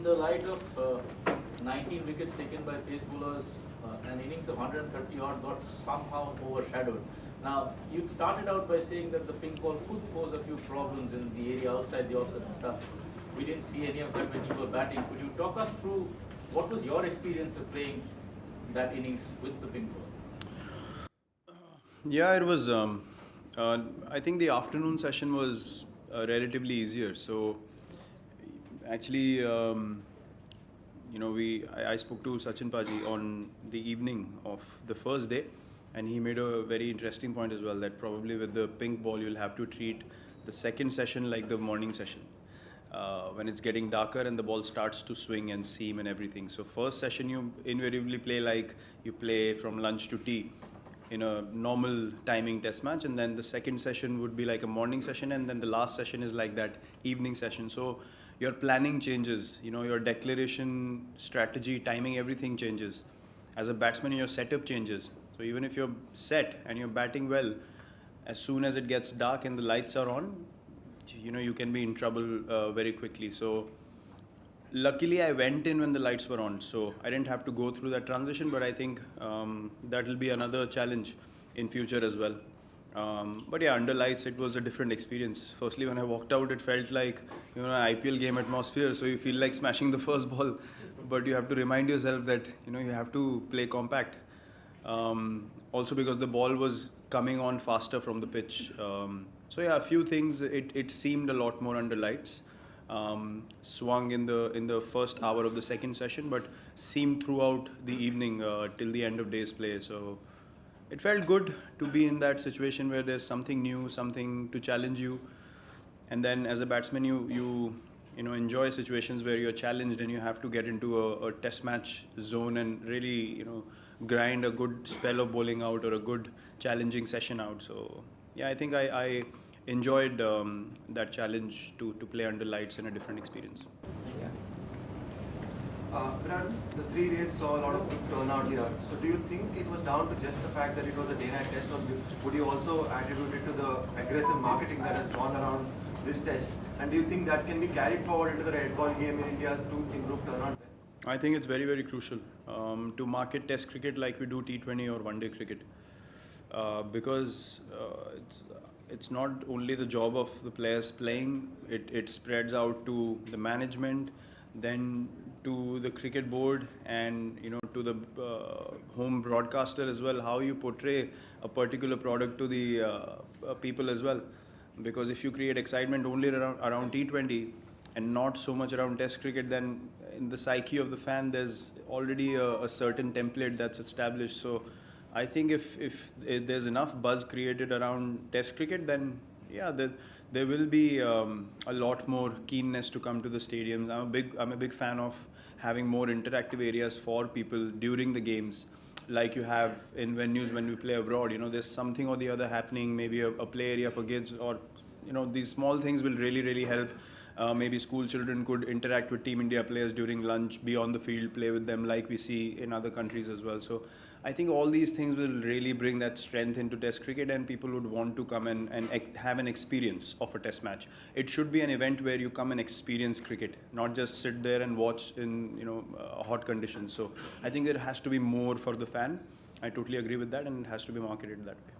In the light of 19 wickets taken by pace bowlers, an innings of 130 odd got somehow overshadowed. Now, you started out by saying that the pink ball could pose a few problems in the area outside the offset and stuff. We didn't see any of that when you were batting. Could you talk us through what was your experience of playing that innings with the pink ball? Yeah, it was. I think the afternoon session was relatively easier. So actually, I spoke to Sachin Paji on the evening of the first day, and he made a very interesting point as well, that probably with the pink ball you'll have to treat the second session like the morning session. When it's getting darker and the ball starts to swing and seam and everything. So first session you invariably play like you play from lunch to tea in a normal timing test match, and then the second session would be like a morning session, and then the last session is like that evening session. So your planning changes, your declaration, strategy, timing, everything changes. As a batsman, your setup changes. So even if you're set and you're batting well, as soon as it gets dark and the lights are on, you can be in trouble very quickly. So luckily I went in when the lights were on, so I didn't have to go through that transition, but I think that will be another challenge in future as well. But yeah, under lights it was a different experience. Firstly, when I walked out, it felt like an IPL game atmosphere, so you feel like smashing the first ball, but you have to remind yourself that you have to play compact. Also because the ball was coming on faster from the pitch. So yeah, a few things, it seemed a lot more under lights. Swung in the first hour of the second session, but seemed throughout the evening till the end of day's play. So it felt good to be in that situation where there's something new, something to challenge you, and then as a batsman you enjoy situations where you're challenged and you have to get into a test match zone and really grind a good spell of bowling out or a good challenging session out. So yeah, I think I enjoyed that challenge to play under lights in a different experience. Virat, the 3 days saw a lot of good turnout here. So do you think it was down to just the fact that it was a day-night test, or would you also attribute it to the aggressive marketing that has gone around this test? And do you think that can be carried forward into the red ball game in India to improve turnout? I think it's very, very crucial to market test cricket like we do T20 or one-day cricket. Because it's not only the job of the players playing, it spreads out to the management, then to the cricket board, and to the home broadcaster as well, how you portray a particular product to the people as well. Because if you create excitement only around T20 and not so much around test cricket, then in the psyche of the fan there's already a certain template that's established. So I think if there's enough buzz created around test cricket, then yeah, there will be a lot more keenness to come to the stadiums. I'm a big fan of having more interactive areas for people during the games, like you have in venues when we play abroad. There's something or the other happening, maybe a play area for kids, or these small things will really help. Maybe school children could interact with Team India players during lunch, be on the field, play with them like we see in other countries as well. So I think all these things will really bring that strength into test cricket, and people would want to come and have an experience of a test match. It should be an event where you come and experience cricket, not just sit there and watch in hot conditions. So I think there has to be more for the fan. I totally agree with that, and it has to be marketed that way.